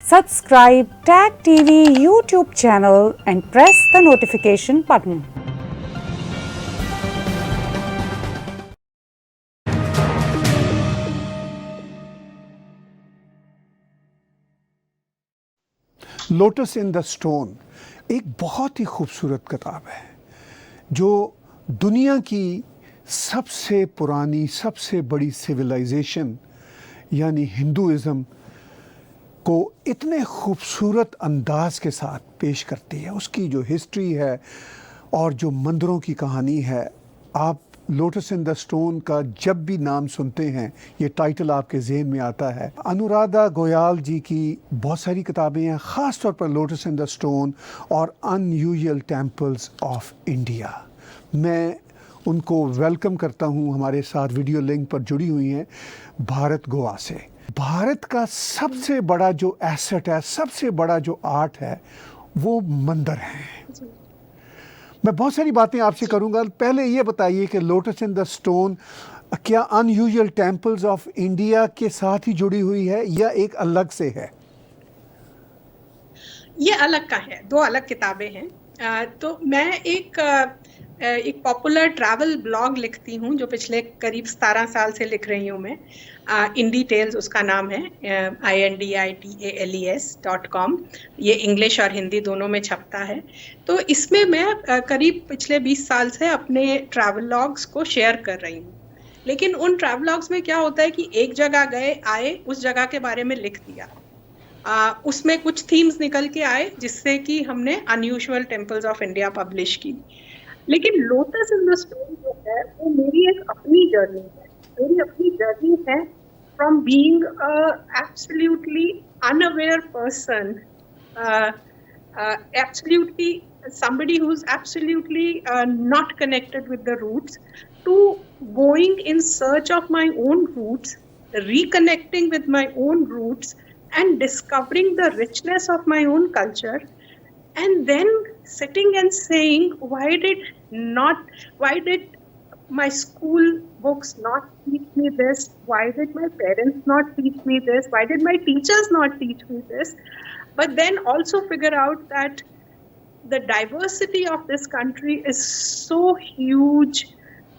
Subscribe Tag TV YouTube channel and press the notification button. Lotus in the stone एक बहुत ही खूबसूरत किताब है जो दुनिया की सबसे पुरानी सबसे बड़ी सिविलाइजेशन यानी हिंदुइज़्म को इतने खूबसूरत अंदाज के साथ पेश करती है। उसकी जो हिस्ट्री है और जो मंदिरों की कहानी है, आप लोटस इन द स्टोन का जब भी नाम सुनते हैं ये टाइटल आपके जहन में आता है। अनुराधा गोयल जी की बहुत सारी किताबें हैं, ख़ास तौर पर लोटस इन द स्टोन और अनयूजुअल टेम्पल्स ऑफ इंडिया। मैं उनको वेलकम करता हूं, हमारे साथ वीडियो लिंक पर जुड़ी हुई हैं भारत गोवा से। भारत का सबसे बड़ा जो एसेट है, सबसे बड़ा जो आर्ट है, वो मंदिर हैं। मैं बहुत सारी बातें आपसे करूंगा। पहले ये बताइए कि लोटस इन द स्टोन क्या अनयूजुअल टेम्पल्स ऑफ इंडिया के साथ ही जुड़ी हुई है या एक अलग से है? ये अलग का है, दो अलग किताबें हैं। तो मैं एक पॉपुलर ट्रैवल ब्लॉग लिखती हूँ जो पिछले करीब 17 साल से लिख रही हूँ मैं। इंडी टेल्स उसका नाम है, INDITALES.com। ये इंग्लिश और हिंदी दोनों में छपता है। तो इसमें मैं करीब पिछले 20 साल से अपने ट्रैवल लॉग्स को शेयर कर रही हूँ। लेकिन उन ट्रैवल लॉग्स में क्या होता है कि एक जगह गए आए, उस जगह के बारे में लिख दिया। उसमें कुछ थीम्स निकल के आए जिससे कि हमने unusual temples of India publish की। लेकिन लोटस इन द स्टोन जो है वो मेरी एक अपनी जर्नी है। मेरी अपनी जर्नी है from being absolutely unaware person, absolutely somebody who's absolutely not connected with the roots, to going in search of my own roots, reconnecting with my own roots and discovering the richness of my own culture, and then sitting and saying, why did my school books not teach me this? Why did my parents not teach me this? Why did my teachers not teach me this? But then also figure out that the diversity of this country is so huge,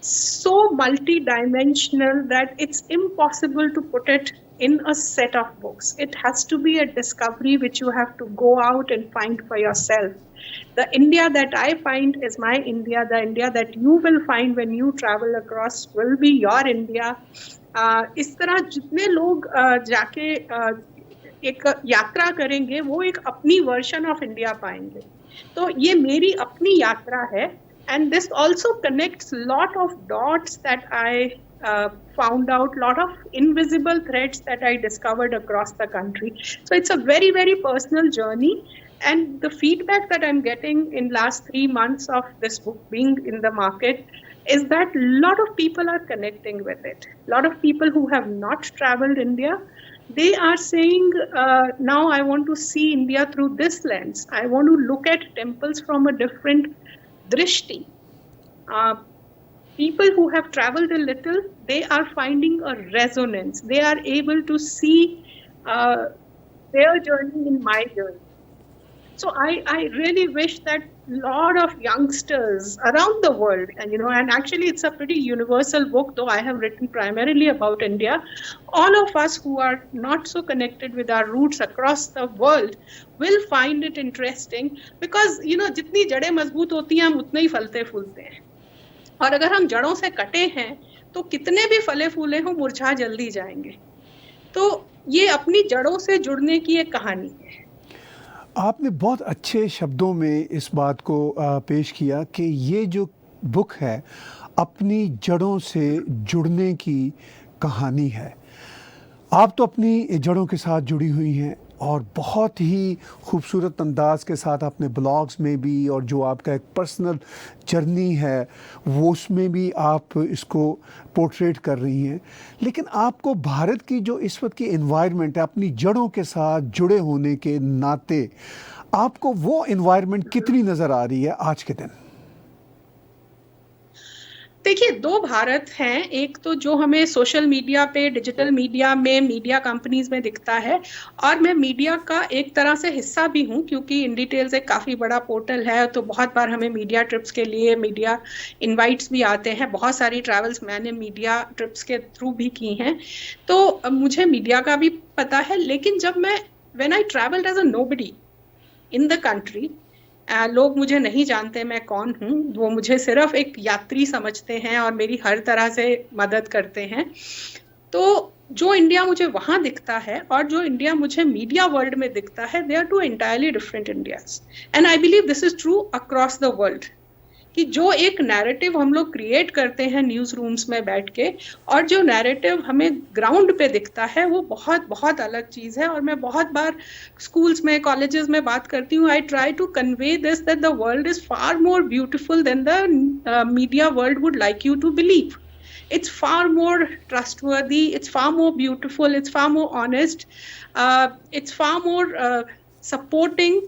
so multi-dimensional that it's impossible to put it in a set of books. It has to be a discovery which you have to go out and find for yourself. The India that I find is my India. The India that you will find when you travel across will be your India. इस तरह जितने लोग जाके एक यात्रा करेंगे वो एक अपनी वर्जन ऑफ इंडिया पाएंगे। तो ये मेरी अपनी यात्रा है। And this also connects lot of dots that I found out, lot of invisible threads that I discovered across the country. So it's a very, very personal journey. And the feedback that I'm getting in last 3 months of this book being in the market is that a lot of people are connecting with it. A lot of people who have not traveled India, they are saying, now I want to see India through this lens. I want to look at temples from a different drishti. People who have traveled a little, they are finding a resonance. They are able to see their journey in my journey. So I really wish that a lot of youngsters around the world, and actually it's a pretty universal book, though I have written primarily about India. All of us who are not so connected with our roots across the world will find it interesting because, जितनी जड़ें मजबूत होती हैं हम उतने ही फलते फूलते हैं। और अगर हम जड़ों से कटे हैं तो कितने भी फले फूले हो मुरझा जल्दी जाएंगे। तो ये अपनी जड़ों से जुड़ने की एक कहानी है। आपने बहुत अच्छे शब्दों में इस बात को पेश किया कि ये जो बुक है अपनी जड़ों से जुड़ने की कहानी है। आप तो अपनी जड़ों के साथ जुड़ी हुई हैं और बहुत ही खूबसूरत अंदाज के साथ अपने ब्लॉग्स में भी, और जो आपका एक पर्सनल जर्नी है वो उसमें भी आप इसको पोर्ट्रेट कर रही हैं। लेकिन आपको भारत की जो इस वक्त की एनवायरनमेंट है, अपनी जड़ों के साथ जुड़े होने के नाते आपको वो एनवायरनमेंट कितनी नज़र आ रही है आज के दिन? देखिए, दो भारत हैं। एक तो जो हमें सोशल मीडिया पे, डिजिटल मीडिया में, मीडिया कंपनीज में दिखता है, और मैं मीडिया का एक तरह से हिस्सा भी हूँ, क्योंकि इन डिटेल्स एक काफ़ी बड़ा पोर्टल है, तो बहुत बार हमें मीडिया ट्रिप्स के लिए मीडिया इनवाइट्स भी आते हैं। बहुत सारी ट्रैवल्स मैंने मीडिया ट्रिप्स के थ्रू भी की हैं, तो मुझे मीडिया का भी पता है। लेकिन जब मैं when I travelled as a nobody in the country, लोग मुझे नहीं जानते मैं कौन हूँ, वो मुझे सिर्फ एक यात्री समझते हैं और मेरी हर तरह से मदद करते हैं। तो जो इंडिया मुझे वहां दिखता है और जो इंडिया मुझे मीडिया वर्ल्ड में दिखता है, they are two entirely different Indias. And I believe this is true across the world, कि जो एक नैरेटिव हम लोग क्रिएट करते हैं न्यूज रूम्स में बैठ के, और जो नैरेटिव हमें ग्राउंड पे दिखता है, वो बहुत बहुत अलग चीज है। और मैं बहुत बार स्कूल्स में, कॉलेजेस में बात करती हूँ, I try to convey this, that the world is far more beautiful than the media world would like you to believe. It's far more trustworthy, it's far more beautiful, it's far more honest, it's far more supporting.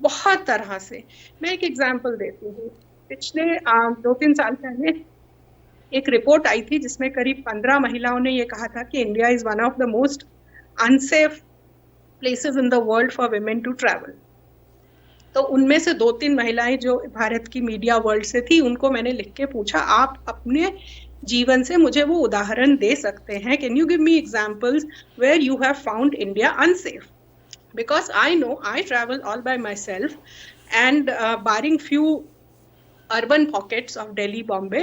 बहुत तरह से। मैं एक example देती हूँ। पिछले 2-3 साल पहले एक रिपोर्ट आई थी जिसमें करीब 15 महिलाओं ने ये कहा था कि India is one of the most unsafe places in the world for women to travel. तो उनमें से 2-3 महिलाएं जो भारत की मीडिया वर्ल्ड से थी, उनको मैंने लिख के पूछा, आप अपने जीवन से मुझे वो उदाहरण दे सकते हैं, can you give me examples where you have found India unsafe? Because I know I travel all by myself, and barring few urban pockets of Delhi, Bombay,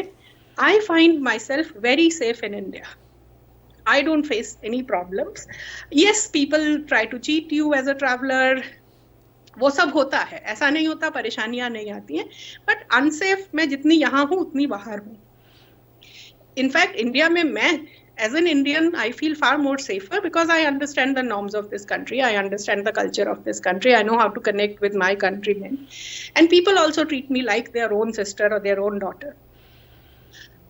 I find myself very safe in India. I don't face any problems. Yes, people try to cheat you as a traveler. वो सब होता है, ऐसा नहीं होता परेशानियां नहीं आती हैं, बट अनसेफ मैं जितनी यहाँ हूँ उतनी बाहर हूँ। इनफैक्ट इंडिया में मैं as an Indian, I feel far more safer because I understand the norms of this country. I understand the culture of this country. I know how to connect with my countrymen. And people also treat me like their own sister or their own daughter.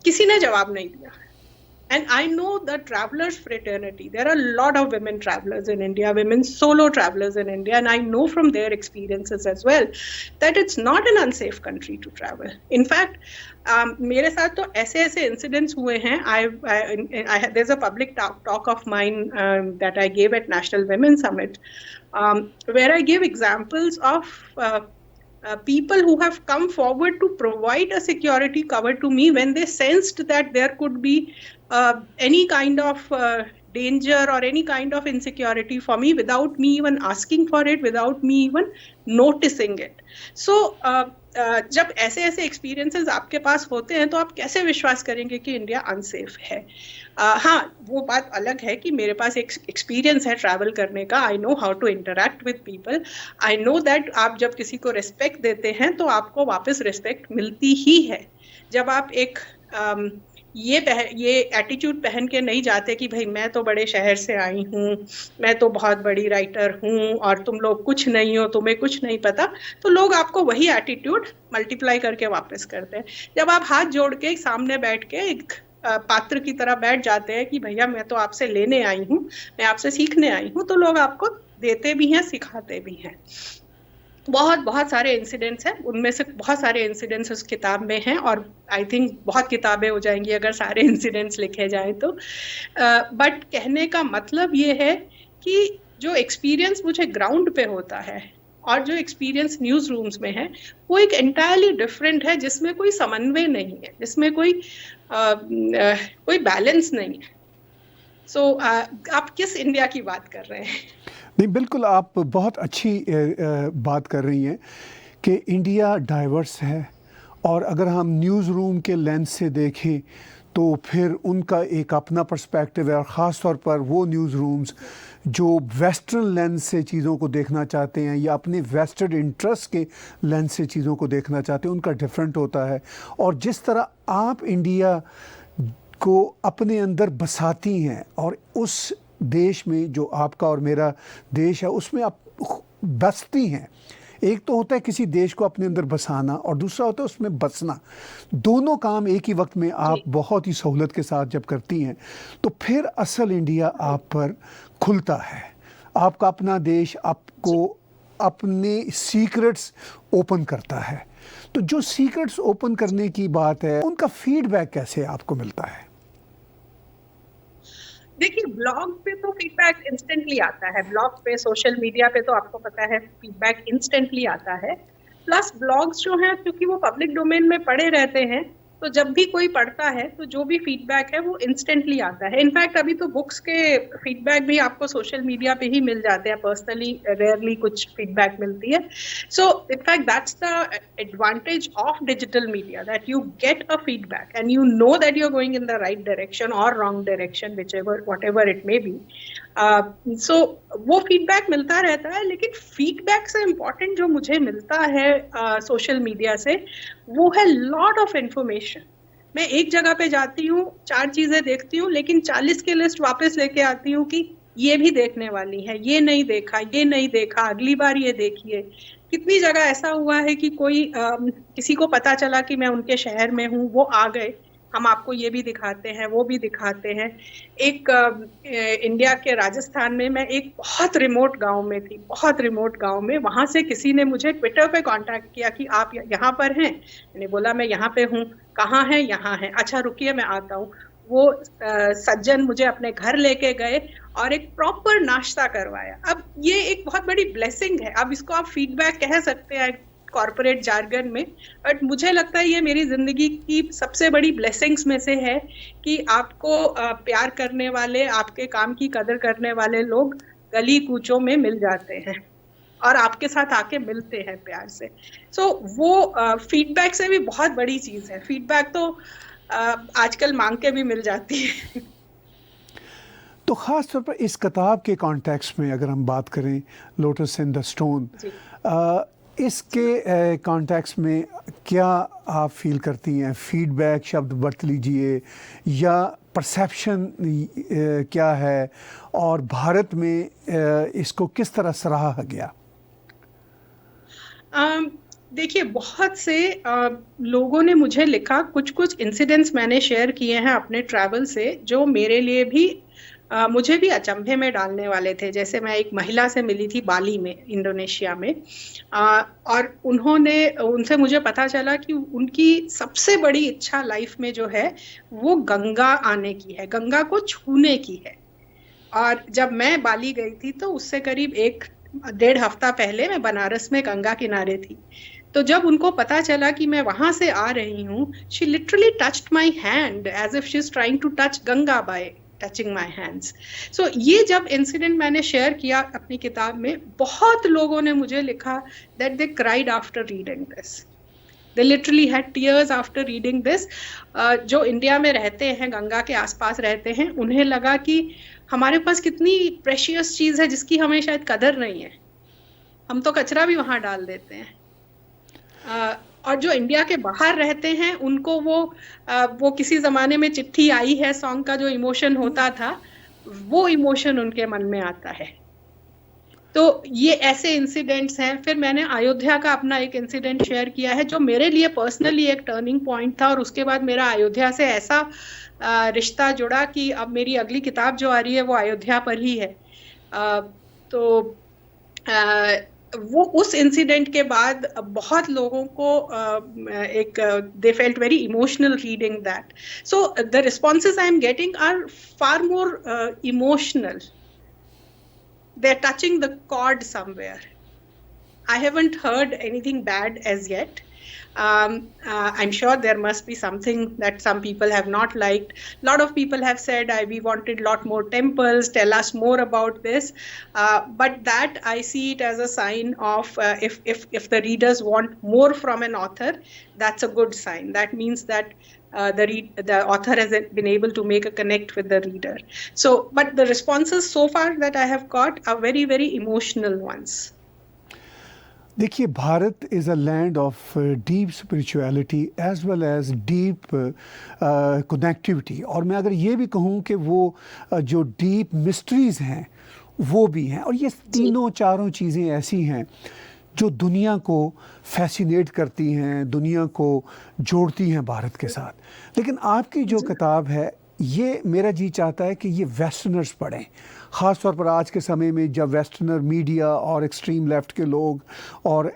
किसी ने जवाब नहीं दिया. And I know the travelers fraternity. There are a lot of women travelers in India, women solo travelers in India, and I know from their experiences as well that it's not an unsafe country to travel. In fact, मेरे साथ तो ऐसे incidents हुए हैं. There's a public talk of mine that I gave at National Women's Summit, where I give examples of people who have come forward to provide a security cover to me when they sensed that there could be any kind of danger or any kind of insecurity for me without me even asking for it, without me even noticing it. So जब ऐसे experiences आपके पास होते हैं तो आप कैसे विश्वास करेंगे कि इंडिया अनसेफ है? हाँ, वो बात अलग है कि मेरे पास एक एक्सपीरियंस है ट्रैवल करने का। I know how to interact with people. I know that आप जब किसी को रिस्पेक्ट देते हैं तो आपको वापस रिस्पेक्ट मिलती ही है। जब आप एक ये एटीट्यूड पहन के नहीं जाते कि भाई मैं तो बड़े शहर से आई हूँ, मैं तो बहुत बड़ी राइटर हूँ और तुम लोग कुछ नहीं हो, तुम्हें कुछ नहीं पता, तो लोग आपको वही एटीट्यूड मल्टीप्लाई करके वापस करते हैं। जब आप हाथ जोड़ के सामने बैठ के एक पात्र की तरह बैठ जाते हैं कि भैया मैं तो आपसे लेने आई हूँ, मैं आपसे सीखने आई हूँ, तो लोग आपको देते भी हैं, सिखाते भी हैं। बहुत सारे इंसिडेंट्स हैं, उनमें से बहुत सारे इंसिडेंट्स उस किताब में हैं और आई थिंक बहुत किताबें हो जाएंगी अगर सारे इंसिडेंट्स लिखे जाएं तो। बट कहने का मतलब ये है कि जो एक्सपीरियंस मुझे ग्राउंड पे होता है और जो एक्सपीरियंस न्यूज रूम्स में है, वो एक एंटायरली डिफरेंट है, जिसमें कोई समन्वय नहीं है, जिसमें कोई बैलेंस नहीं है। सो आप किस इंडिया की बात कर रहे हैं? नहीं, बिल्कुल आप बहुत अच्छी बात कर रही हैं कि इंडिया डाइवर्स है, और अगर हम न्यूज़ रूम के लेंस से देखें तो फिर उनका एक अपना पर्सपेक्टिव है, और ख़ास तौर पर वो न्यूज़ रूम्स जो वेस्टर्न लेंस से चीज़ों को देखना चाहते हैं या अपने वेस्टेड इंटरेस्ट के लेंस से चीज़ों को देखना चाहते हैं, उनका डिफरेंट होता है। और जिस तरह आप इंडिया को अपने अंदर बसाती हैं और उस देश में जो आपका और मेरा देश है उसमें आप बसती हैं, एक तो होता है किसी देश को अपने अंदर बसाना और दूसरा होता है उसमें बसना। दोनों काम एक ही वक्त में आप बहुत ही सहूलत के साथ जब करती हैं तो फिर असल इंडिया आप पर खुलता है। आपका अपना देश आपको अपने सीक्रेट्स ओपन करता है। तो जो सीक्रेट्स ओपन करने की बात है, उनका फीडबैक कैसे आपको मिलता है? देखिए, ब्लॉग पे तो फीडबैक इंस्टेंटली आता है। ब्लॉग पे, सोशल मीडिया पे तो आपको पता है फीडबैक इंस्टेंटली आता है। प्लस ब्लॉग्स जो हैं, क्योंकि वो पब्लिक डोमेन में पड़े रहते हैं, तो जब भी कोई पढ़ता है तो जो भी फीडबैक है वो इंस्टेंटली आता है। इनफैक्ट अभी तो बुक्स के फीडबैक भी आपको सोशल मीडिया पे ही मिल जाते हैं। पर्सनली रेयरली कुछ फीडबैक मिलती है। So in fact that's the advantage of digital media, that you get a feedback and you know that you're going in the right direction or wrong direction, whichever whatever it may be. So वो feedback मिलता रहता है। लेकिन feedback से important जो मुझे मिलता है सोशल मीडिया से, वो है लॉट ऑफ इंफॉर्मेशन। मैं एक जगह पे जाती हूँ, 4 चीजें देखती हूँ, लेकिन 40 की लिस्ट वापस लेके आती हूँ कि ये भी देखने वाली है, ये नहीं देखा, ये नहीं देखा, अगली बार ये देखिए। कितनी जगह ऐसा हुआ है कि कोई किसी को पता चला कि मैं उनके शहर में हूँ, वो आ गए, हम आपको ये भी दिखाते हैं, वो भी दिखाते हैं। एक इंडिया के राजस्थान में मैं एक बहुत रिमोट गांव में थी, बहुत रिमोट गांव में। वहां से किसी ने मुझे ट्विटर पे कांटेक्ट किया कि आप यहाँ पर हैं। मैंने बोला मैं यहाँ पे हूँ। कहाँ है? यहाँ है। अच्छा रुकिए, मैं आता हूँ। वो सज्जन मुझे अपने घर लेके गए और एक प्रॉपर नाश्ता करवाया। अब ये एक बहुत बड़ी ब्लेसिंग है। अब इसको आप फीडबैक कह सकते हैं कॉर्पोरेट जार्गन में, बट मुझे लगता है ये मेरी जिंदगी की सबसे बड़ी ब्लेसिंग्स में से है कि आपको प्यार करने वाले, आपके काम की कदर करने वाले लोग गली कूचों में मिल जाते हैं और आपके साथ आके मिलते हैं प्यार से। सो वो फीडबैक से भी बहुत बड़ी चीज है। फीडबैक तो आजकल मांग के भी मिल जाती है। तो ख़ास तौर पर इस किताब के कॉन्टेक्स्ट में अगर हम बात करें, लोटस इन द स्टोन, इसके कॉन्टेक्स्ट में क्या आप फील करती हैं? फीडबैक शब्द बरत लीजिए या परसेप्शन क्या है, और भारत में इसको किस तरह सराहा गया? देखिए, बहुत से लोगों ने मुझे लिखा, कुछ कुछ इंसिडेंट्स मैंने शेयर किए हैं अपने ट्रैवल से, जो मेरे लिए भी मुझे भी अचंभे में डालने वाले थे। जैसे मैं एक महिला से मिली थी बाली में, इंडोनेशिया में, और उनसे मुझे पता चला कि उनकी सबसे बड़ी इच्छा लाइफ में जो है वो गंगा आने की है, गंगा को छूने की है। और जब मैं बाली गई थी तो उससे करीब 1-1.5 हफ्ता पहले मैं बनारस में गंगा किनारे थी। तो जब उनको पता चला कि मैं वहां से आ रही हूँ, she literally touched my hand as if she is trying to touch Ganga by touching my hands. So ये जब इंसिडेंट मैंने शेयर किया अपनी किताब में, बहुत लोगों ने मुझे लिखा that they cried after reading this. They literally had tears after reading this. जो इंडिया में रहते हैं, गंगा के आसपास रहते हैं, उन्हें लगा कि हमारे पास कितनी प्रेशियस चीज है जिसकी हमें शायद कदर नहीं है। हम तो कचरा भी वहां डाल देते हैं। और जो इंडिया के बाहर रहते हैं, उनको वो किसी जमाने में चिट्ठी आई है सॉन्ग का जो इमोशन होता था, वो इमोशन उनके मन में आता है। तो ये ऐसे इंसिडेंट्स हैं। फिर मैंने अयोध्या का अपना एक इंसिडेंट शेयर किया है जो मेरे लिए पर्सनली एक टर्निंग पॉइंट था, और उसके बाद मेरा अयोध्या से ऐसा रिश्ता जुड़ा कि अब मेरी अगली किताब जो आ रही है वो अयोध्या पर ही है। तो वो उस इंसिडेंट के बाद बहुत लोगों को they felt very emotional reading that. So the responses I am getting are far more emotional. They're touching the chord somewhere. I haven't heard anything bad as yet. I'm sure there must be something that some people have not liked. A lot of people have said, we wanted a lot more temples, tell us more about this. But that I see it as a sign of if the readers want more from an author, that's a good sign. That means that the author has been able to make a connect with the reader. So, but the responses so far that I have got are very, very emotional ones. देखिए, Bharat is a land of deep spirituality as well as deep connectivity, और मैं अगर ये भी कहूँ कि वो जो डीप मिस्ट्रीज़ हैं वो भी हैं, और ये तीनों चारों चीज़ें ऐसी हैं जो दुनिया को फैसिनेट करती हैं, दुनिया को जोड़ती हैं भारत के साथ। लेकिन आपकी जो किताब है, ये मेरा जी चाहता है कि ये वेस्टर्नर्स पढ़ें, ख़ास तौर पर आज के समय में जब वेस्टर्नर मीडिया और एक्सट्रीम लेफ्ट के लोग और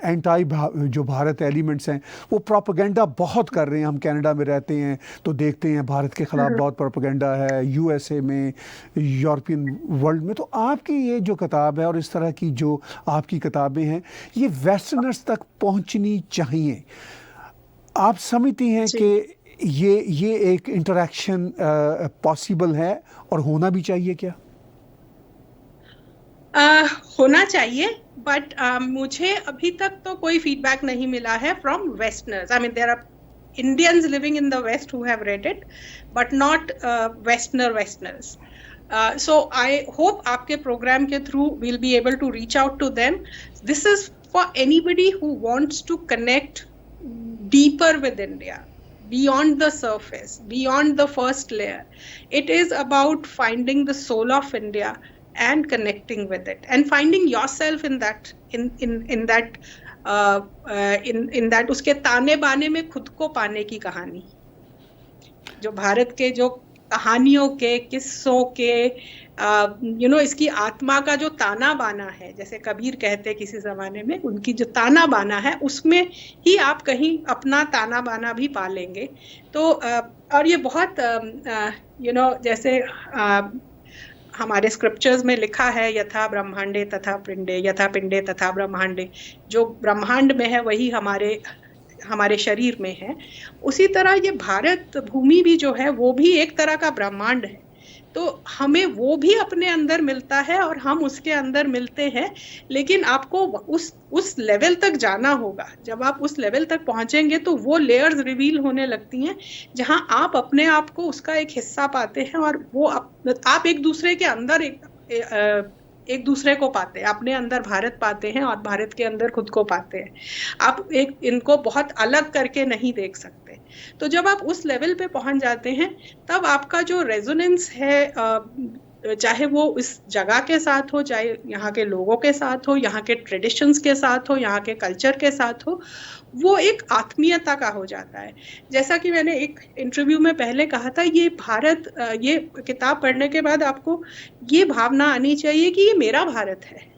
जो भारत एलिमेंट्स हैं वो प्रोपेगेंडा बहुत कर रहे हैं। हम कनाडा में रहते हैं तो देखते हैं भारत के ख़िलाफ़ बहुत प्रोपेगेंडा है, यूएसए में, यूरोपियन वर्ल्ड में। तो आपकी ये जो किताब है और इस तरह की जो आपकी किताबें हैं ये वेस्टर्नर्स तक पहुंचनी चाहिए। आप समझती हैं कि ये एक इंटरेक्शन पॉसिबल है और होना भी चाहिए क्या? होना चाहिए, बट मुझे अभी तक तो कोई फीडबैक नहीं मिला है from westerners. I mean there are Indians living in the West who have read it, but not Westerners. So I hope आपके program के through we'll be able to reach out to them. This is for anybody who wants to connect deeper with India, beyond the surface, beyond the first layer. It is about finding the soul of India and connecting with it, and finding yourself in that, in that उसके ताने बाने में खुद को पाने की कहानी, जो भारत के जो कहानियों के, किस्सों के, इसकी आत्मा का जो ताना बाना है, जैसे कबीर कहते किसी जमाने में, उनकी जो ताना बाना है उसमें ही आप कहीं अपना ताना बाना भी पालेंगे। तो और ये बहुत जैसे हमारे स्क्रिप्चर्स में लिखा है, यथा ब्रह्मांडे तथा पिंडे, यथा पिंडे तथा ब्रह्मांडे। जो ब्रह्मांड में है वही हमारे शरीर में है। उसी तरह ये भारत भूमि भी जो है वो भी एक तरह का ब्रह्मांड है। तो हमें वो भी अपने अंदर मिलता है और हम उसके अंदर मिलते हैं, लेकिन आपको उस लेवल तक जाना होगा। जब आप उस लेवल तक पहुंचेंगे तो वो लेयर्स रिवील होने लगती हैं जहां आप अपने आप को उसका एक हिस्सा पाते हैं, और वो आप एक दूसरे के अंदर एक दूसरे को पाते हैं, अपने अंदर भारत पाते हैं और भारत के अंदर खुद को पाते हैं। आप इनको बहुत अलग करके नहीं देख सकते। तो जब आप उस लेवल पे पहुंच जाते हैं तब आपका जो रेजोनेंस है, चाहे वो इस जगह के साथ हो, चाहे यहाँ के लोगों के साथ हो, यहाँ के ट्रेडिशंस के साथ हो, यहाँ के कल्चर के साथ हो, वो एक आत्मीयता का हो जाता है। जैसा कि मैंने एक इंटरव्यू में पहले कहा था, ये किताब पढ़ने के बाद आपको ये भावना आनी चाहिए कि ये मेरा भारत है।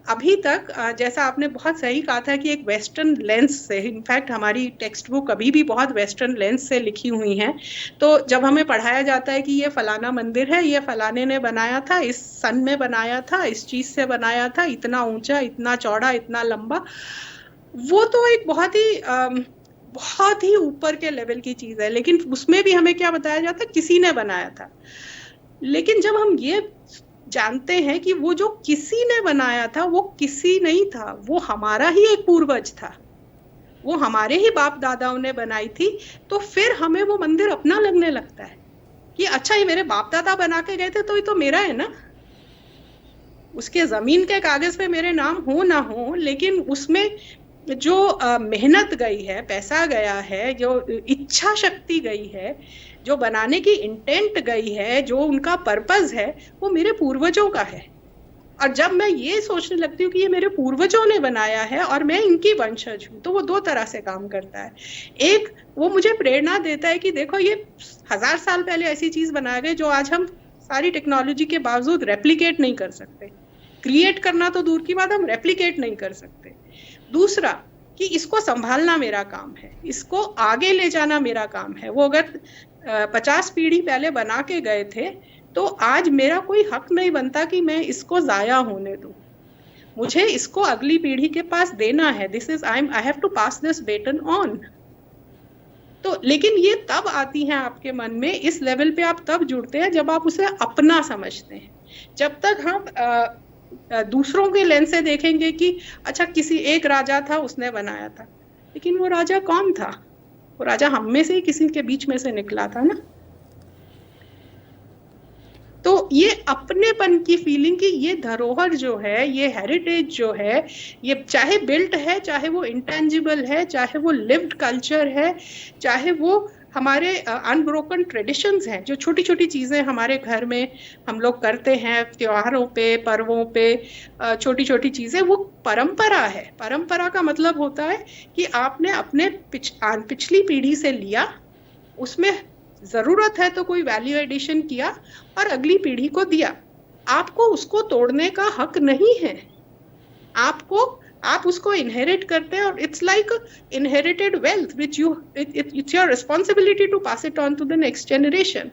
अभी तक जैसा आपने बहुत सही कहा था कि एक वेस्टर्न लेंस से, इनफैक्ट हमारी टेक्स्ट बुक अभी भी बहुत वेस्टर्न लेंस से लिखी हुई हैं। तो जब हमें पढ़ाया जाता है कि ये फलाना मंदिर है, ये फलाने ने बनाया था, इस सन में बनाया था, इस चीज से बनाया था, इतना ऊंचा, इतना चौड़ा, इतना लंबा, वो तो एक बहुत ही ऊपर के लेवल की चीज है। लेकिन उसमें भी हमें क्या बताया जाता है, किसी ने बनाया था। लेकिन जब हम ये जानते हैं कि वो जो किसी ने बनाया था वो किसी नहीं था, वो हमारा ही एक पूर्वज था, वो हमारे ही बाप दादाओं ने बनाई थी, तो फिर हमें वो मंदिर अपना लगने लगता है कि अच्छा ये मेरे बाप दादा बना के गए थे तो ये तो मेरा है ना। उसके जमीन के कागज पे मेरे नाम हो ना हो, लेकिन उसमें जो मेहनत गई है, पैसा गया है, जो इच्छा शक्ति गई है, जो बनाने की इंटेंट गई है, जो उनका पर्पस है, वो मेरे पूर्वजों का है। और जब मैं ये सोचने लगती हूँ कि ये मेरे पूर्वजों ने बनाया है और मैं इनकी वंशज हूँ, तो वो दो तरह से काम करता है। एक, वो मुझे प्रेरणा देता है कि देखो ये 1000 साल पहले ऐसी चीज बनाए गए जो आज हम सारी टेक्नोलॉजी के बावजूद रेप्लिकेट नहीं कर सकते। क्रिएट करना तो दूर की बात, हम रेप्लिकेट नहीं कर सकते। दूसरा कि इसको संभालना मेरा काम है, इसको आगे ले जाना मेरा काम है। वो अगर 50 पीढ़ी पहले बना के गए थे तो आज मेरा कोई हक नहीं बनता कि मैं इसको जाया होने दूं। मुझे इसको अगली पीढ़ी के पास देना है। I have to pass this baton on. तो लेकिन ये तब आती हैं आपके मन में, इस लेवल पे आप तब जुड़ते हैं जब आप उसे अपना समझते हैं। जब तक हम दूसरों के लेंस से देखेंगे कि अच्छा किसी एक राजा था, उसने बनाया था, लेकिन वो राजा कौन था? वो राजा हम में से ही किसी के बीच में से निकला था ना। तो ये अपनेपन की फीलिंग की ये धरोहर जो है, ये हेरिटेज जो है, ये चाहे बिल्ट है, चाहे वो इंटेंजिबल है, चाहे वो लिव्ड कल्चर है, चाहे वो हमारे अनब्रोकन ट्रेडिशंस हैं, जो छोटी छोटी चीज़ें हमारे घर में हम लोग करते हैं, त्योहारों पे, पर्वों पे, छोटी छोटी चीज़ें, वो परंपरा है। परंपरा का मतलब होता है कि आपने अपने पिछली पीढ़ी से लिया, उसमें जरूरत है तो कोई वैल्यू एडिशन किया और अगली पीढ़ी को दिया। आपको उसको तोड़ने का हक नहीं है। आप उसको इनहेरिट करते हैं और it's like inherited wealth which you it's your responsibility to pass it on to the next generation.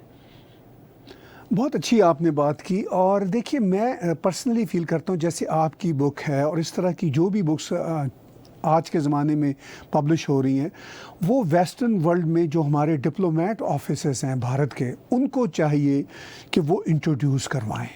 बहुत अच्छी आपने बात की। और देखिए, मैं पर्सनली फील करता हूँ जैसे आपकी बुक है और इस तरह की जो भी बुक्स आज के ज़माने में पब्लिश हो रही हैं, वो वेस्टर्न वर्ल्ड में जो हमारे डिप्लोमेट ऑफिसेस हैं भारत के, उनको चाहिए कि वो इंट्रोड्यूस करवाएं,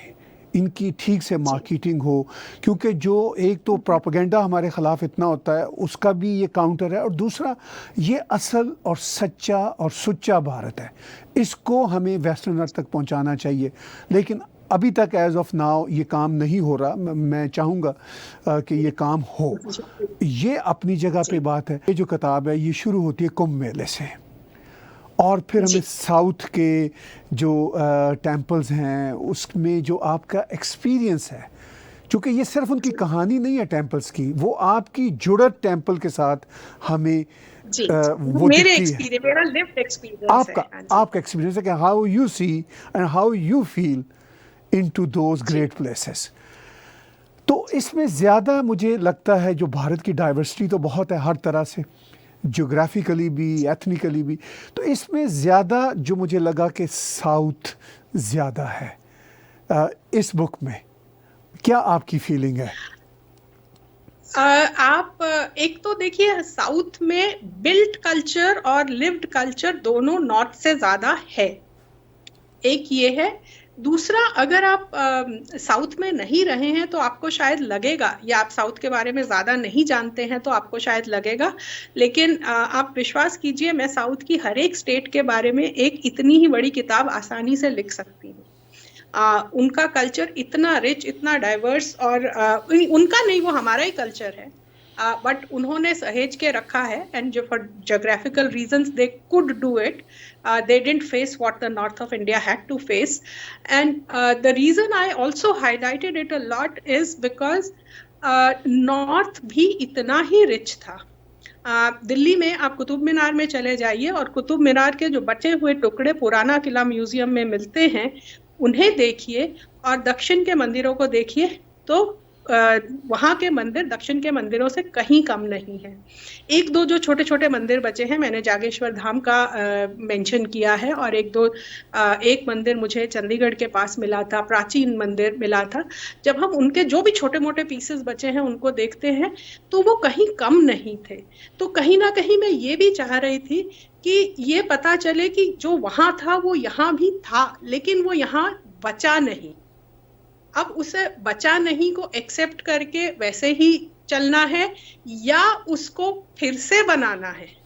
इनकी ठीक से मार्केटिंग हो। क्योंकि जो एक तो प्रोपेगेंडा हमारे ख़िलाफ़ इतना होता है, उसका भी ये काउंटर है, और दूसरा ये असल और सच्चा और सुच्चा भारत है, इसको हमें वेस्टर्नर तक पहुंचाना चाहिए। लेकिन अभी तक एज ऑफ नाउ ये काम नहीं हो रहा। मैं चाहूँगा कि ये काम हो। ये अपनी जगह पे बात है। ये जो किताब है ये शुरू होती है कुंभ मेले से, और फिर हमें साउथ के जो टेम्पल्स हैं उसमें जो आपका एक्सपीरियंस है, क्योंकि ये सिर्फ उनकी कहानी नहीं है टेम्पल्स की, वो आपकी जुड़त टेम्पल के साथ हमें वो मेरे दिखती है। मेरा लिव्ड एक्सपीरियंस है। आपका एक्सपीरियंस है कि how you see and how you feel into those great places. तो इसमें ज़्यादा मुझे लगता है जो भारत की डाइवर्सिटी तो बहुत है हर तरह से, ज्योग्राफिकली भी, एथनिकली भी, तो इसमें ज़्यादा जो मुझे लगा कि साउथ ज़्यादा है इस बुक में। क्या आपकी फीलिंग है? आप एक तो देखिए, साउथ में बिल्ट कल्चर और लिव्ड कल्चर दोनों नॉर्थ से ज्यादा है, एक ये है। दूसरा, अगर आप साउथ में नहीं रहे हैं तो आपको शायद लगेगा, या आप साउथ के बारे में ज्यादा नहीं जानते हैं तो आपको शायद लगेगा, लेकिन आप विश्वास कीजिए, मैं साउथ की हर एक स्टेट के बारे में एक इतनी ही बड़ी किताब आसानी से लिख सकती हूँ। उनका कल्चर इतना रिच, इतना डाइवर्स, और उनका नहीं, वो हमारा ही कल्चर है, बट उन्होंने सहेज के रखा है। एंड जो for geographical reasons they could do it, they didn't face what the north of India had to face. And the reason I also highlighted it a lot is because north भी इतना ही rich था। दिल्ली में आप कुतुब मीनार में चले जाइए और कुतुब मीनार के जो बचे हुए टुकड़े पुराना किला म्यूजियम में मिलते हैं, उन्हें देखिए और दक्षिण के मंदिरों को देखिए, तो वहां के मंदिर दक्षिण के मंदिरों से कहीं कम नहीं है। एक दो जो छोटे छोटे मंदिर बचे हैं, मैंने जागेश्वर धाम का मेंशन किया है, और एक मंदिर मुझे चंडीगढ़ के पास मिला था, प्राचीन मंदिर मिला था। जब हम उनके जो भी छोटे मोटे पीसेस बचे हैं उनको देखते हैं तो वो कहीं कम नहीं थे। तो कहीं ना कहीं मैं ये भी चाह रही थी कि ये पता चले कि जो वहां था वो यहाँ भी था, लेकिन वो यहाँ बचा नहीं। अब उसे बचा नहीं को एक्सेप्ट करके वैसे ही चलना है, या उसको फिर से बनाना है।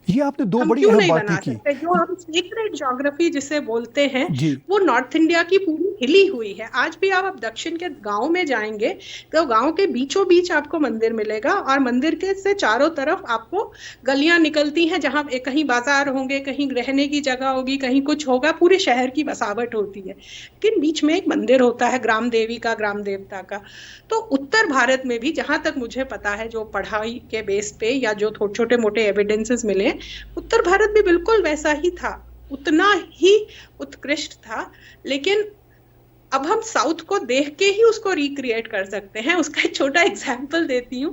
ये आपने दो बड़ी क्यों अहम नहीं बातें बना की। सकते? जो हम सीक्रेट ज्योग्राफी जिसे बोलते हैं, जी। वो नॉर्थ इंडिया की पूरी हिली हुई है। आज भी आप दक्षिण के गांव में जाएंगे तो गांव के बीचों बीच आपको मंदिर मिलेगा, और मंदिर के से चारों तरफ आपको गलियां निकलती हैं जहां कहीं बाजार होंगे, कहीं रहने की जगह होगी, कहीं कुछ होगा, पूरे शहर की बसावट होती है, लेकिन बीच में एक मंदिर होता है, ग्राम देवी का, ग्राम देवता का। तो उत्तर भारत में भी, जहां तक मुझे पता है, जो पढ़ाई के बेस पे या जो छोटे मोटे एविडेंसेस मिले, उत्तर भारत भी बिल्कुल वैसा ही था, उतना ही उत्कृष्ट था। लेकिन अब हम साउथ को देख के ही उसको रिक्रिएट कर सकते हैं। उसका एक छोटा एग्जाम्पल देती हूँ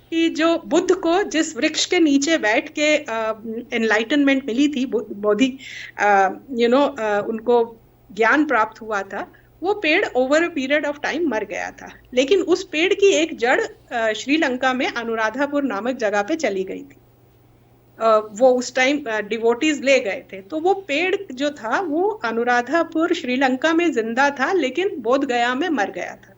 कि जो बुद्ध को जिस वृक्ष के नीचे बैठ के एनलाइटनमेंट मिली थी, बोधि उनको ज्ञान प्राप्त हुआ था, वो पेड़ over a period of time मर गया था। लेकिन उस पेड़ की एक जड़ श्रीलंका में अनुराधापुर नामक जगह पे चली गई थी। वो उस टाइम डिवोटीज ले गए थे, तो वो पेड़ जो था वो अनुराधापुर श्रीलंका में जिंदा था, लेकिन बोध गया में मर गया था।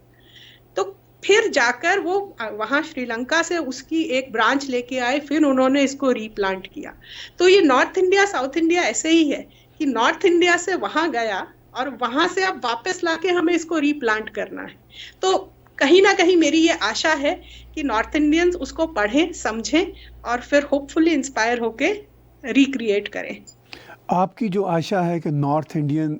तो फिर जाकर वो वहां श्रीलंका से उसकी एक ब्रांच लेके आए, फिर उन्होंने इसको रीप्लांट किया। तो ये नॉर्थ इंडिया साउथ इंडिया ऐसे ही है कि नॉर्थ इंडिया से वहां गया और वहां से अब वापस लाके हमें इसको रीप्लांट करना है। तो कहीं ना कहीं मेरी ये आशा है कि नॉर्थ इंडियंस उसको पढ़ें, समझें और फिर होपफुली इंस्पायर होके रिक्रिएट करें। आपकी जो आशा है कि नॉर्थ इंडियन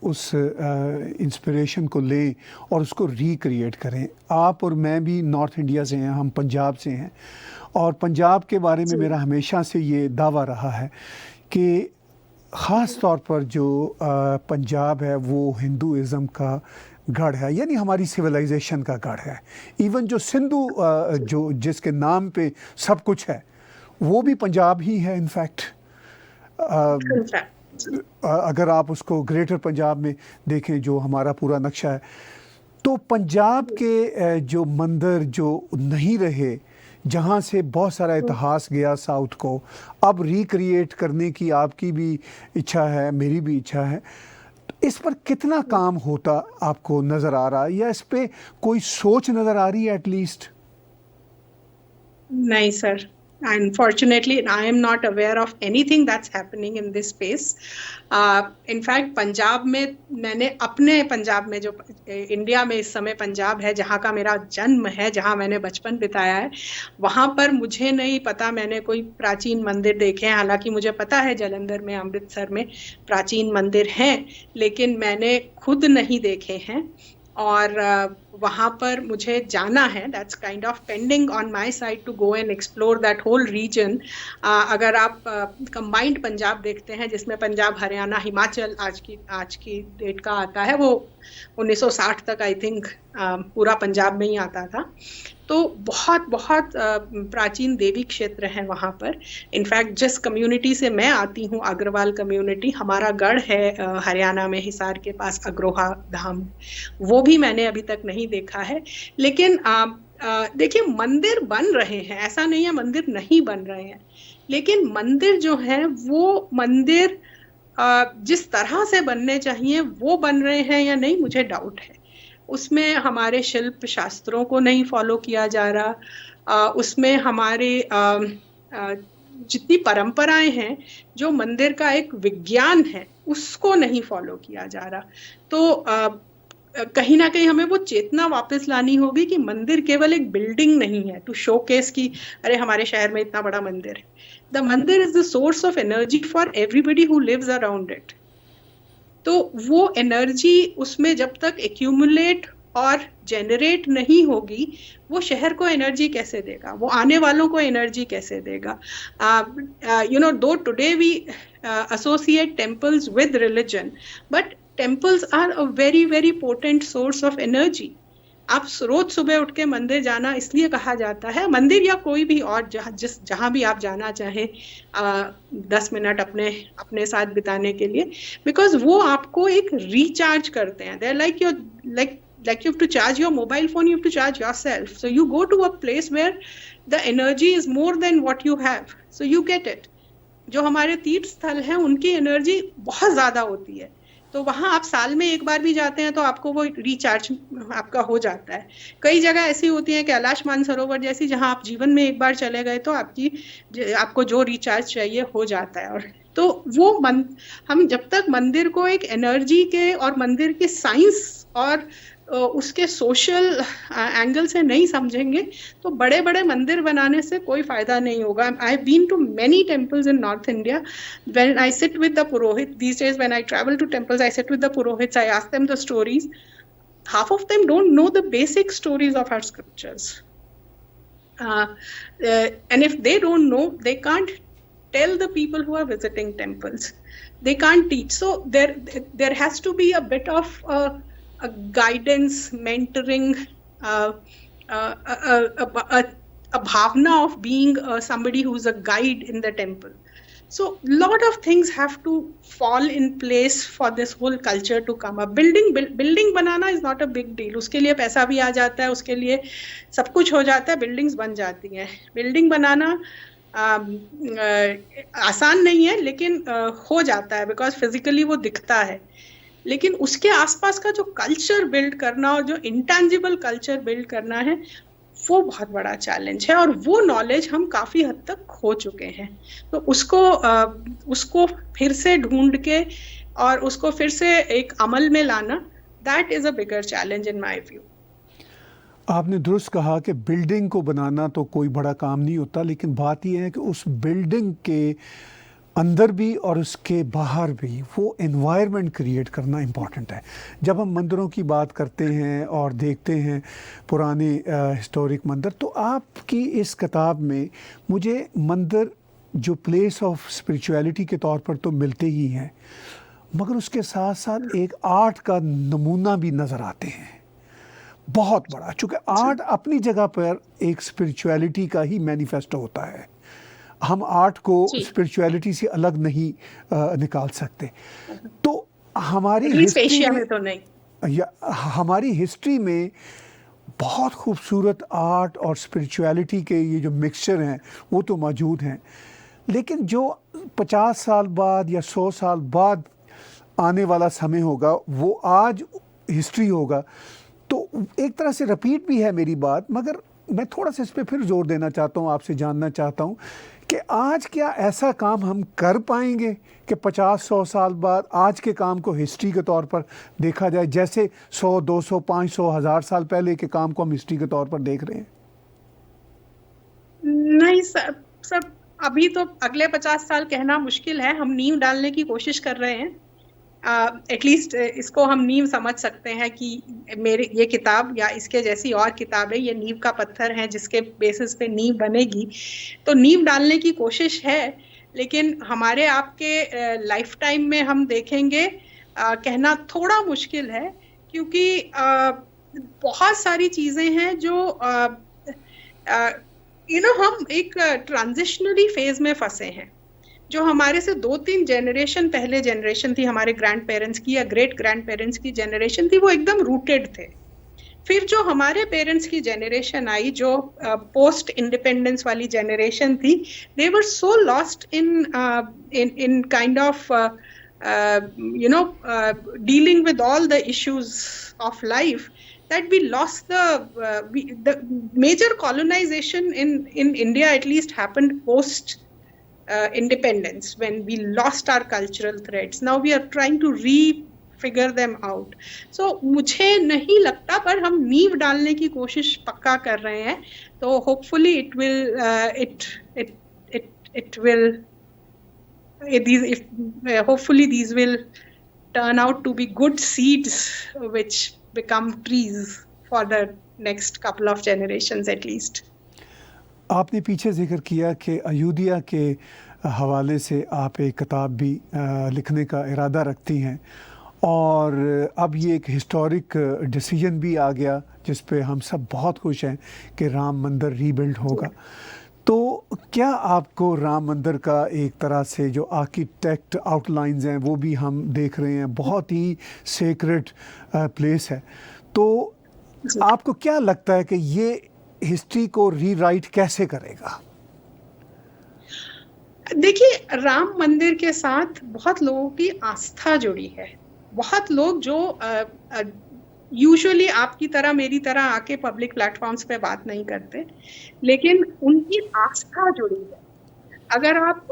उस इंस्पिरेशन को लें और उसको रिक्रिएट करें। आप और मैं भी नॉर्थ इंडिया से हैं, हम पंजाब से हैं, और पंजाब के बारे में मेरा हमेशा से ये दावा रहा है कि ख़ास तौर पर जो पंजाब है वो हिंदुज़म का गढ़ है, यानी हमारी सिविलाइजेशन का गढ़ है। इवन जो सिंधु जो जिसके नाम पे सब कुछ है वो भी पंजाब ही है। इनफैक्ट अगर आप उसको ग्रेटर पंजाब में देखें जो हमारा पूरा नक्शा है, तो पंजाब के जो मंदिर जो नहीं रहे, जहाँ से बहुत सारा इतिहास गया साउथ को, अब रिक्रिएट करने की आपकी भी इच्छा है, मेरी भी इच्छा है। इस पर कितना काम होता आपको नज़र आ रहा है, या इस पे कोई सोच नज़र आ रही है एटलीस्ट? नहीं sir, unfortunately I am not aware of anything that's happening in this space. In fact Punjab में, मैंने अपने पंजाब में, जो इंडिया में इस समय पंजाब है, जहाँ का मेरा जन्म है, जहाँ मैंने बचपन बिताया है, वहाँ पर मुझे नहीं पता मैंने कोई प्राचीन मंदिर देखे हैं। हालांकि मुझे पता है जालंधर में, अमृतसर में प्राचीन मंदिर हैं, लेकिन मैंने खुद नहीं देखे हैं। और वहाँ पर मुझे जाना है। That's kind of pending on my side to go and explore that whole region. अगर आप कंबाइंड पंजाब देखते हैं, जिसमें पंजाब, हरियाणा, हिमाचल आज की डेट का आता है, वो 1960 तक आई थिंक पूरा पंजाब में ही आता था। तो बहुत बहुत प्राचीन देवी क्षेत्र हैं वहाँ पर। इनफैक्ट जिस कम्युनिटी से मैं आती हूँ, अग्रवाल कम्युनिटी, हमारा गढ़ है हरियाणा में, हिसार के पास अग्रोहा धाम, वो भी मैंने अभी तक नहीं देखा है। लेकिन देखिए, मंदिर बन रहे हैं, ऐसा नहीं है मंदिर नहीं बन रहे हैं, लेकिन मंदिर जो है वो मंदिर जिस तरह से बनने चाहिए वो बन रहे हैं या नहीं, मुझे डाउट है। उसमें हमारे शिल्प शास्त्रों को नहीं फॉलो किया जा रहा, उसमें हमारे जितनी परंपराएं हैं, जो मंदिर का एक विज्ञान है, उसको नहीं फॉलो किया जा रहा। तो कहीं ना कहीं हमें वो चेतना वापस लानी होगी कि मंदिर केवल एक बिल्डिंग नहीं है टू शोकेस की अरे हमारे शहर में इतना बड़ा मंदिर है। The mandir is the source of energy for everybody who lives around it. तो वो एनर्जी उसमें जब तक एक्यूमुलेट और जेनरेट नहीं होगी, वो शहर को एनर्जी कैसे देगा, वो आने वालों को एनर्जी कैसे देगा? Though today we associate temples with religion, but temples are a very very potent source of energy. आप रोज सुबह उठ के मंदिर जाना इसलिए कहा जाता है, मंदिर या कोई भी और जहाँ भी आप जाना चाहें 10 मिनट अपने साथ बिताने के लिए, बिकॉज वो आपको एक रिचार्ज करते हैं। They're like you have to charge your mobile phone, you have to charge yourself. So you go to a place where the energy is more than what you have, so you get it. जो हमारे तीर्थ स्थल हैं, उनकी energy बहुत ज्यादा होती है, तो वहां आप साल में एक बार भी जाते हैं तो आपको वो रिचार्ज आपका हो जाता है। कई जगह ऐसी होती हैं, कैलाश मानसरोवर जैसी, जहां आप जीवन में एक बार चले गए तो आपको जो रिचार्ज चाहिए हो जाता है। और तो वो हम जब तक मंदिर को एक एनर्जी के और मंदिर के साइंस और उसके सोशल एंगल से नहीं समझेंगे, तो बड़े बड़े मंदिर बनाने से कोई फायदा नहीं होगा। I have been to many temples in North India. When I sit with the purohit these days, when I travel to temples, I sit with the purohits, I ask them the stories. Half of them don't know the basic stories of our scriptures, and if they don't know, they can't tell the people who are visiting temples, they can't teach. So there has to be a bit of a guidance, mentoring, a bhavna of being somebody who's a guide in the temple. So lot of things have to fall in place for this whole culture to come up. Building banana is not a big deal. उसके लिए पैसा भी आ जाता है, उसके लिए सब कुछ हो जाता है, बिल्डिंग्स बन जाती हैं। बिल्डिंग बनाना आसान नहीं है, लेकिन हो जाता है, बिकॉज फिजिकली वो दिखता है। लेकिन उसके आसपास का जो कल्चर बिल्ड करना और जो इंटेंजिबल कल्चर बिल्ड करना है, वो बहुत बड़ा चैलेंज है, और वो नॉलेज हम काफी हद तक खो चुके हैं। तो उसको फिर से ढूंढ के और उसको फिर से एक अमल में लाना, that is a bigger challenge in my view. आपने दुरुस्त कहा कि बिल्डिंग को बनाना तो कोई बड़ा काम नहीं होता, लेकिन बात यह है कि उस बिल्डिंग के अंदर भी और उसके बाहर भी वो एनवायरनमेंट क्रिएट करना इम्पॉर्टेंट है। जब हम मंदिरों की बात करते हैं और देखते हैं पुराने हिस्टोरिक मंदिर, तो आपकी इस किताब में मुझे मंदिर जो प्लेस ऑफ स्पिरिचुअलिटी के तौर पर तो मिलते ही हैं, मगर उसके साथ साथ एक आर्ट का नमूना भी नज़र आते हैं बहुत बड़ा, चूँकि आर्ट अपनी जगह पर एक स्पिरिचुअलिटी का ही मैनिफेस्टो होता है। हम आर्ट को स्पिरिचुअलिटी से अलग नहीं निकाल सकते। तो हमारी हिस्ट्री में तो नहीं, या हमारी हिस्ट्री में बहुत खूबसूरत आर्ट और स्पिरिचुअलिटी के ये जो मिक्सचर हैं वो तो मौजूद हैं, लेकिन जो 50 साल बाद या 100 साल बाद आने वाला समय होगा वो आज हिस्ट्री होगा। तो एक तरह से रिपीट भी है मेरी बात, मगर मैं थोड़ा सा इस पर फिर जोर देना चाहता हूँ, आपसे जानना चाहता हूँ कि आज क्या ऐसा काम हम कर पाएंगे कि 50-100 साल बाद आज के काम को हिस्ट्री के तौर पर देखा जाए, जैसे 100, 200, 500, 1000 साल पहले के काम को हम हिस्ट्री के तौर पर देख रहे हैं? नहीं सर, अभी तो अगले 50 साल कहना मुश्किल है। हम नींव डालने की कोशिश कर रहे हैं। एटलीस्ट इसको हम नींव समझ सकते हैं कि मेरे ये किताब या इसके जैसी और किताबें ये नींव का पत्थर हैं जिसके बेसिस पे नींव बनेगी। तो नींव डालने की कोशिश है, लेकिन हमारे आपके लाइफ टाइम में हम देखेंगे कहना थोड़ा मुश्किल है, क्योंकि बहुत सारी चीजें हैं जो हम एक ट्रांजिशनरी फेज में फंसे हैं। जो हमारे से 2-3 जनरेशन पहले जनरेशन थी, हमारे ग्रैंड पेरेंट्स की या ग्रेट ग्रैंड पेरेंट्स की जनरेशन थी, वो एकदम रूटेड थे। फिर जो हमारे पेरेंट्स की जनरेशन आई, जो पोस्ट इंडिपेंडेंस वाली जनरेशन थी, they were so lost in kind of dealing with all the issues of life that we lost the major colonization in India at least happened post independence, when we lost our cultural threads. Now we are trying to refigure them out. So मुझे नहीं लगता, पर हम नींव डालने की कोशिश पक्का कर रहे हैं। तो hopefully hopefully these will turn out to be good seeds which become trees for the next couple of generations at least. आपने पीछे जिक्र किया कि अयोध्या के हवाले से आप एक किताब भी लिखने का इरादा रखती हैं, और अब ये एक हिस्टोरिक डिसीजन भी आ गया जिस पे हम सब बहुत खुश हैं कि राम मंदिर रीबिल्ड होगा। तो क्या आपको राम मंदिर का एक तरह से जो आर्किटेक्ट आउटलाइंस हैं वो भी हम देख रहे हैं, बहुत ही सेक्रेड प्लेस है, तो आपको क्या लगता है कि ये हिस्ट्री को रीराइट कैसे करेगा? देखिए, राम मंदिर के साथ बहुत लोगों की आस्था जुड़ी है। बहुत लोग जो यूजुअली आपकी तरह मेरी तरह आके पब्लिक प्लेटफॉर्म्स पे बात नहीं करते, लेकिन उनकी आस्था जुड़ी है। अगर आप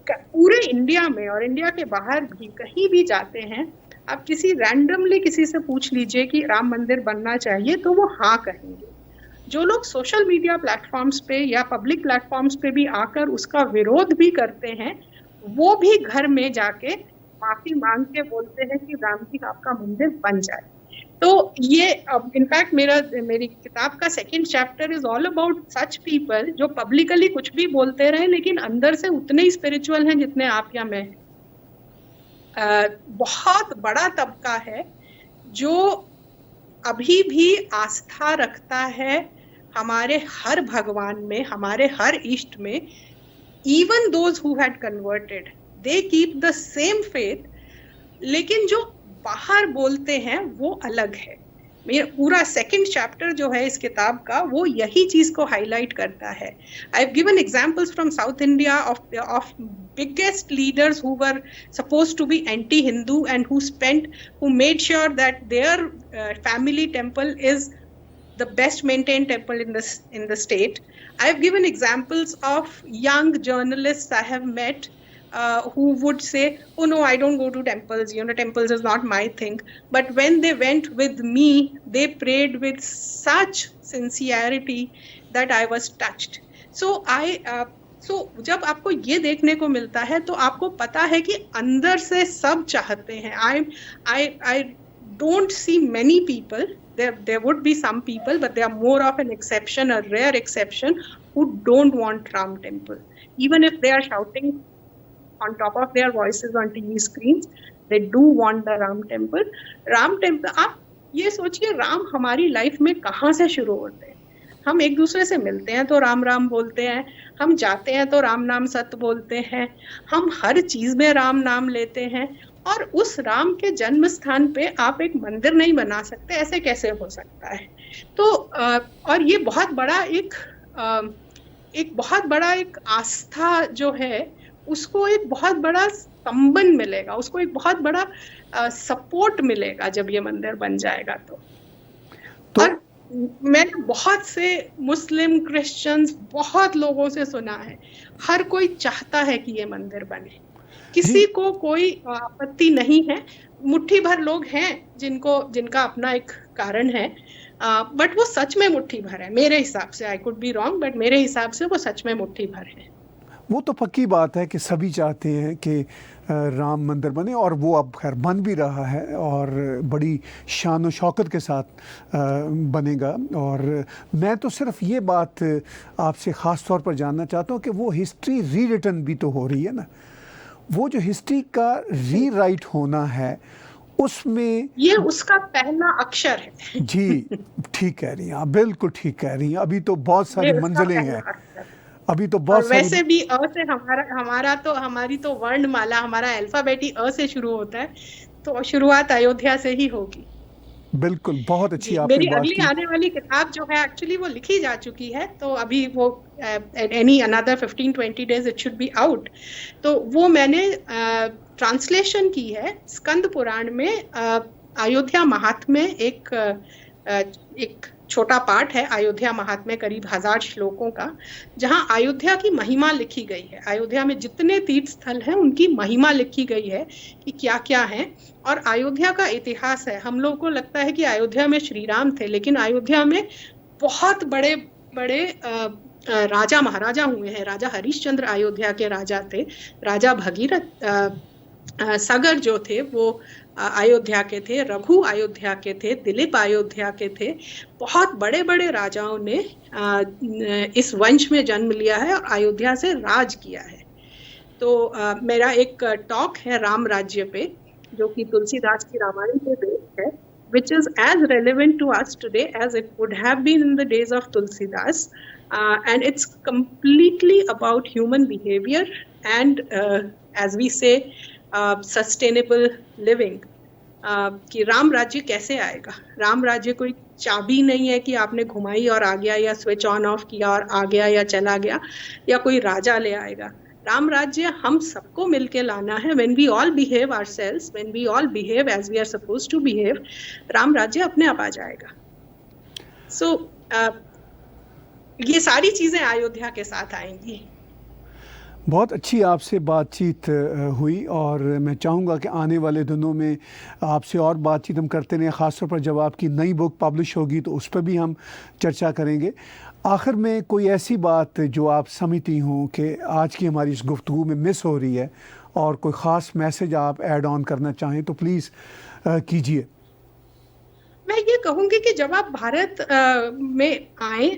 पूरे इंडिया में और इंडिया के बाहर भी कहीं भी जाते हैं, आप रैंडमली किसी से पूछ लीजिए कि राम मंदिर बनना चाहिए, तो वो हाँ कहेंगे। जो लोग सोशल मीडिया प्लेटफॉर्म्स पे या पब्लिक प्लेटफॉर्म्स पे भी आकर उसका विरोध भी करते हैं, वो भी घर में जाके माफी मांग के बोलते हैं कि राम जी आपका मंदिर बन जाए। तो ये इनफैक्ट मेरी किताब का 2nd chapter is all about such people जो पब्लिकली कुछ भी बोलते रहे, लेकिन अंदर से उतने ही स्पिरिचुअल हैं जितने आप या मैं। बहुत बड़ा तबका है जो अभी भी आस्था रखता है हमारे हर भगवान में, हमारे हर इष्ट में। Even those who had converted, they keep the same faith, लेकिन जो बाहर बोलते हैं वो अलग है। मेरा पूरा 2nd चैप्टर जो है इस किताब का, वो यही चीज को हाईलाइट करता है। I have given examples from south India of biggest leaders who were supposed to be anti-Hindu and who made sure that their family temple is the best maintained temple in the state. I have given examples of young journalists I have met who would say, oh no, I don't go to temples, temples is not my thing. But when they went with me, they prayed with such sincerity that I was touched. So जब आपको ये देखने को मिलता है तो आपको पता है कि अंदर से सब चाहते हैं. I don't see many people. There would be some people, but they are more of an exception, a rare exception, who don't want Ram Temple. Even if they are shouting on top of their voices on TV screens, they do want the Ram Temple. Ram Temple, आप ये सोचिए, राम हमारी life में कहाँ से शुरू होते हैं. हम एक दूसरे से मिलते हैं तो राम राम बोलते हैं, हम जाते हैं तो राम नाम सत्य बोलते हैं, हम हर चीज में राम नाम लेते हैं. और उस राम के जन्म स्थान पे आप एक मंदिर नहीं बना सकते, ऐसे कैसे हो सकता है. तो और ये बहुत बड़ा एक आस्था जो है, उसको एक बहुत बड़ा संबंध मिलेगा, उसको एक बहुत बड़ा सपोर्ट मिलेगा जब ये मंदिर बन जाएगा. तो और मैंने बहुत से मुस्लिम, क्रिश्चियंस, बहुत लोगों से सुना है, हर कोई चाहता है कि ये मंदिर बने, किसी को कोई आपत्ति नहीं है. मुट्ठी भर लोग हैं जिनका अपना एक कारण है, बट वो सच में मुट्ठी भर है मेरे हिसाब से. I could be wrong, but मेरे हिसाब से वो सच में मुट्ठी भर है. वो तो पक्की बात है कि सभी चाहते हैं कि राम मंदिर बने, और वो अब खैर बन भी रहा है और बड़ी शान और शौकत के साथ बनेगा. और मैं तो सिर्फ ये बात आपसे ख़ास तौर पर जानना चाहता हूँ कि वो हिस्ट्री रीरिटन भी तो हो रही है ना, वो जो हिस्ट्री का रीराइट होना है उसमें ये उसका पहला अक्षर है. जी, ठीक कह रही हैं आप, बिल्कुल ठीक कह रही हैं. अभी तो बहुत सारी मंजिलें हैं, अभी तो बहुत सारी. वैसे भी अ से हमारी तो वर्णमाला, हमारा अल्फाबेट ही अ से शुरू होता है, तो शुरुआत अयोध्या से ही होगी. बिल्कुल, बहुत अच्छी आपने मेरी बात अगली की. आने वाली किताब जो है एक्चुअली वो लिखी जा चुकी है, तो अभी वो any another 15-20 days it should be out. तो वो मैंने ट्रांसलेशन की है. स्कंद पुराण में अयोध्या महात्म्य एक छोटा पाठ है. अयोध्या महात्म्य करीब 1000 श्लोकों का, जहां अयोध्या की महिमा लिखी गई है. अयोध्या में जितने तीर्थ स्थल हैं उनकी महिमा लिखी गई है कि क्या क्या है, और अयोध्या का इतिहास है. हम लोगों को लगता है कि अयोध्या में श्री राम थे, लेकिन अयोध्या में बहुत बड़े बड़े राजा महाराजा हुए हैं. राजा हरिश्चंद्र अयोध्या के राजा थे, राजा भगीरथ सगर जो थे वो अयोध्या के थे, रघु अयोध्या के थे, दिलीप अयोध्या के थे. बहुत बड़े बड़े राजाओं ने इस वंश में जन्म लिया है और अयोध्या से राज किया है. तो मेरा एक टॉक है राम राज्य पे, जो कि तुलसीदास की रामायण पे बेस्ड है, which is as relevant to us today as it would have been in the days of Tulsidas, and it's completely about human behavior and as we say sustainable living. कि राम राज्य कैसे आएगा. राम राज्य कोई चाबी नहीं है कि आपने घुमाई और आ गया, या स्विच ऑन ऑफ किया और आ गया या चला गया, या कोई राजा ले आएगा. राम राज्य हम सबको मिलके लाना है. when we all behave ourselves, when we all behave as we are supposed to behave, Ram राज्य अपने आप आ जाएगा. So ये सारी चीजें अयोध्या के साथ आएंगी. बहुत अच्छी आपसे बातचीत हुई, और मैं चाहूँगा कि आने वाले दिनों में आपसे और बातचीत हम करते रहें. ख़ासतौर पर जब आपकी नई बुक पब्लिश होगी तो उस पर भी हम चर्चा करेंगे. आखिर में कोई ऐसी बात जो आप समझती हों कि आज की हमारी इस गुफ्तगू में मिस हो रही है, और कोई ख़ास मैसेज आप ऐड ऑन करना चाहें तो प्लीज़ कीजिए. मैं ये कहूंगी कि जब आप भारत में आए,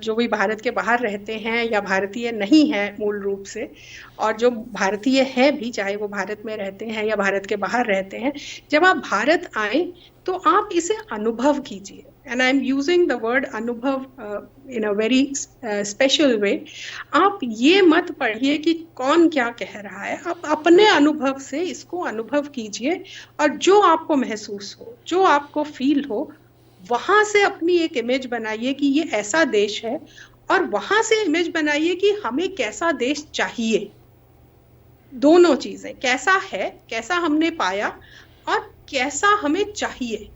जो भी भारत के बाहर रहते हैं या भारतीय नहीं है मूल रूप से, और जो भारतीय है भी, चाहे वो भारत में रहते हैं या भारत के बाहर रहते हैं, जब आप भारत आए तो आप इसे अनुभव कीजिए. And I am using the word अनुभव इन अ वेरी स्पेशल वे. आप ये मत पढ़िए कि कौन क्या कह रहा है, आप अपने अनुभव से इसको अनुभव कीजिए, और जो आपको महसूस हो, जो आपको फील हो, वहां से अपनी एक इमेज बनाइए कि ये ऐसा देश है, और वहां से इमेज बनाइए कि हमें कैसा देश चाहिए. दोनों चीजें, कैसा है, कैसा हमने पाया, और कैसा हमें चाहिए,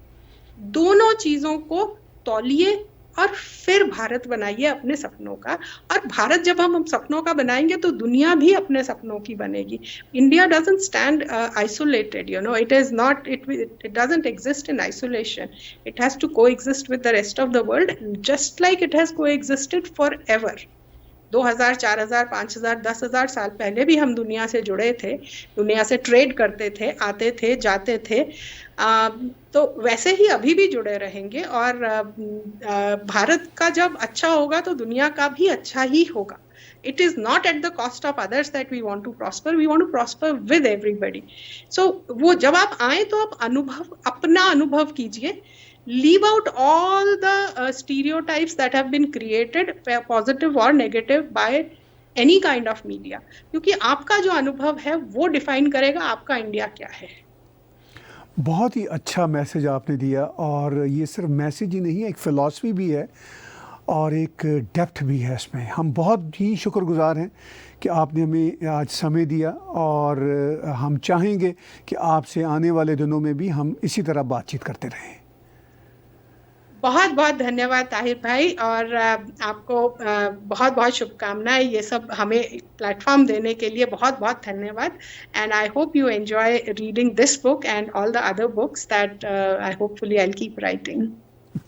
दोनों चीजों को तौलिए और फिर भारत बनाइए अपने सपनों का. और भारत जब हम सपनों का बनाएंगे तो दुनिया भी अपने सपनों की बनेगी. India doesn't stand isolated, you know, it is not, it doesn't exist in isolation. It has to coexist with the rest of the world, just like it has coexisted forever. 2000, 4000, 5000, 10,000 साल पहले भी हम दुनिया से जुड़े थे, दुनिया से ट्रेड करते थे, आते थे, जाते थे। तो वैसे ही अभी भी जुड़े रहेंगे, और भारत का जब अच्छा होगा तो दुनिया का भी अच्छा ही होगा। It is not at the cost of others that we want to prosper. We want to prosper with everybody. So वो जब आप आए तो आप अपना अनुभव कीजिए. Leave out all the stereotypes that have been created, positive or negative, by any kind of media. क्योंकि आपका जो अनुभव है वो डिफाइन करेगा आपका इंडिया क्या है। बहुत ही अच्छा मैसेज आपने दिया, और ये सिर्फ मैसेज ही नहीं, एक फ़िलॉसफी भी है और एक डेप्थ भी है इसमें। हम बहुत ही शुक्रगुजार हैं कि आपने हमें आज समय दिया, और हम चाहेंगे कि आपसे आने वाले दिनों में भी हम इसी तरह बातचीत करते रहें। बहुत बहुत धन्यवाद ताहिर भाई, और आपको बहुत बहुत शुभकामनाएं। ये सब हमें प्लेटफॉर्म देने के लिए बहुत बहुत धन्यवाद। And I hope you enjoy reading this book and all the other books that I hopefully I will keep writing.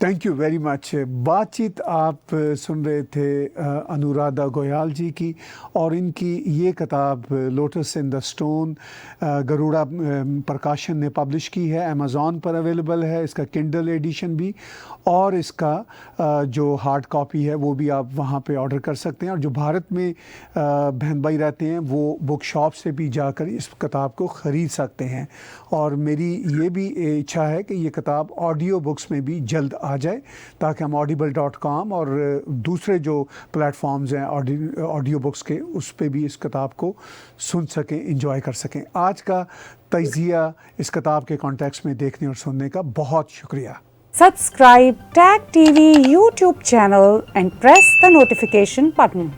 Thank you very much. बातचीत आप सुन रहे थे अनुराधा गोयल जी की, और इनकी ये किताब lotus in the stone Garuda प्रकाशन ने पब्लिश की है, अमेज़ॉन पर अवेलेबल है, इसका किंडल एडिशन भी, और इसका जो हार्ड कॉपी है वो भी आप वहाँ पे ऑर्डर कर सकते हैं। और जो भारत में बहन भाई रहते हैं वो बुक शॉप से भी जाकर इस किताब को ख़रीद सकते हैं। और मेरी ये भी इच्छा है कि ये किताब ऑडियो बुक्स में भी जल्द आ जाए, ताकि हम audible.com और दूसरे जो प्लेटफॉर्म्स हैं ऑडियो बुक्स के, उस पे भी इस किताब को सुन सकें, एंजॉय कर सकें। आज का तजिया इस किताब के कॉन्टेक्स्ट में देखने और सुनने का बहुत शुक्रिया। Subscribe Tag TV YouTube channel and press the notification button.